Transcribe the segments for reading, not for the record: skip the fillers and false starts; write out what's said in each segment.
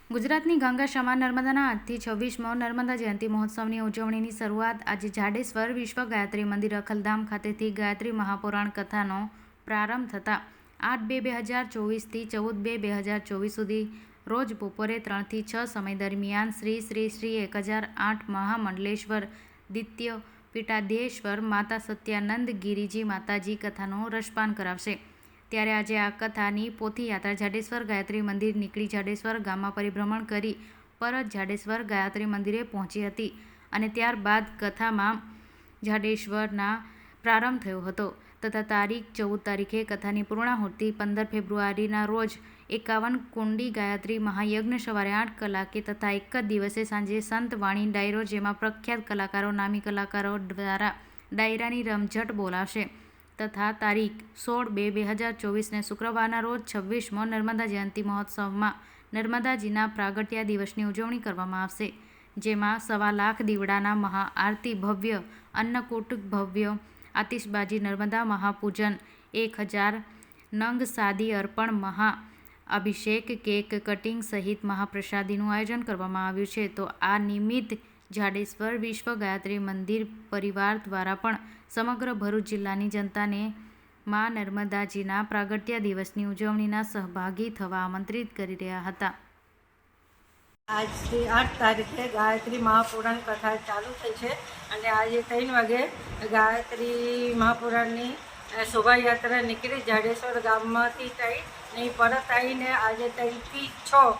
ગુજરાતની ગંગા સમાન નર્મદાના આજથી 26મો નર્મદા જયંતિ મહોત્સવની ઉજવણીની શરૂઆત આજે જાડેશ્વર વિશ્વ ગાયત્રી મંદિર અખલધામ ખાતેથી ગાયત્રી મહાપુરાણ કથાનો પ્રારંભ થતાં 8/2/2024થી 14/2/2024 સુધી રોજ બપોરે 3થી 6 સમય દરમિયાન શ્રી શ્રી શ્રી 1008 મહામંડલેશ્વર દિત્ય પીઠાધીશ્વર માતા સત્યાનંદ ગિરિજી માતાજી કથાનો રસપાન કરાવશે। ત્યારે આજે આ કથાની પોથી યાત્રા જાડેશ્વર ગાયત્રી મંદિર નીકળી જાડેશ્વર ગામમાં પરિભ્રમણ કરી પરત જાડેશ્વર ગાયત્રી મંદિરે પહોંચી હતી અને ત્યારબાદ કથામાં જાડેશ્વરના પ્રારંભ થયો હતો તથા તારીખ 14 તારીખે કથાની પૂર્ણાહુતિ 15 ફેબ્રુઆરીના રોજ 51 કુંડી ગાયત્રી મહાયજ્ઞ સવારે 8 કલાકે તથા એક જ દિવસે સાંજે સંત વાણી ડાયરો જેમાં પ્રખ્યાત કલાકારો નામી કલાકારો દ્વારા ડાયરાની રમઝટ બોલાવશે તથા તારીખ 16/2/2024ને શુક્રવારના રોજ 26મો નર્મદા જયંતિ મહોત્સવમાં નર્મદાજીના પ્રાગટ્ય દિવસની ઉજવણી કરવામાં આવશે, જેમાં 1.25 લાખ દીવડાના મહાઆરતી, ભવ્ય અન્નકૂટ, ભવ્ય આતિશબાજી, નર્મદા મહાપૂજન, 1000 નંગ સાદી અર્પણ, મહા અભિષેક, કેક કટિંગ સહિત મહાપ્રસાદીનું આયોજન કરવામાં આવ્યું છે। તો આ નિમિત્ત જાડેશ્વર વિશ્વ ગાયત્રી મંદિર પરિવાર દ્વારા પણ સમગ્ર ભરૂચ જિલ્લાની જનતાને મા નર્મદાજીના પ્રાગટ્ય દિવસની ઉજવણીના સહભાગી થવા આમંત્રિત કરી રહ્યા હતા। આજથી 8 તારીખે ગાયત્રી મહાપુરાણ કથા ચાલુ થઈ છે અને આજે 3 વાગે ગાયત્રી મહાપુરાણની શોભાયાત્રા નીકળી જાડેશ્વર ગામમાંથી થઈ પરત આવીને આજે 3 થી 6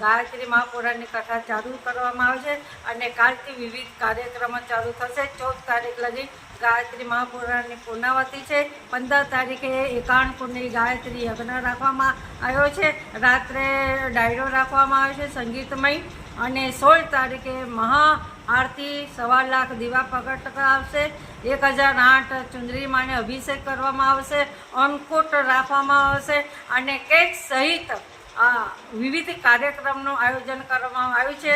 ગાયત્રી મહાપુરાણની કથા ચાલુ કરવામાં આવશે અને કાલથી વિવિધ કાર્યક્રમો ચાલુ થશે। 14 તારીખ લગી ગાયત્રી મહાપુરાણની પૂર્ણાવતી છે। 15 તારીખે 51 કુંડી ગાયત્રી યજ્ઞ રાખવામાં આવ્યો છે, રાત્રે ડાયરો રાખવામાં આવ્યો છે સંગીતમય અને 16 તારીખે મહા આરતી 1.25 લાખ દીવા પ્રગટ કરાવશે, 1008 ચુંદરી માને અભિષેક કરવામાં આવશે, અન્નકૂટ રાખવામાં આવશે અને કેક સહિત વિવિધ કાર્યક્રમનું આયોજન કરવામાં આવ્યું છે।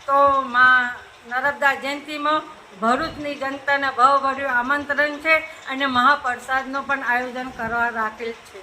તો માં નર્મદા જયંતિમાં ભરૂચની જનતાને ભાવભર્યું આમંત્રણ છે અને મહાપ્રસાદનું પણ આયોજન કરવા રાખેલ છે।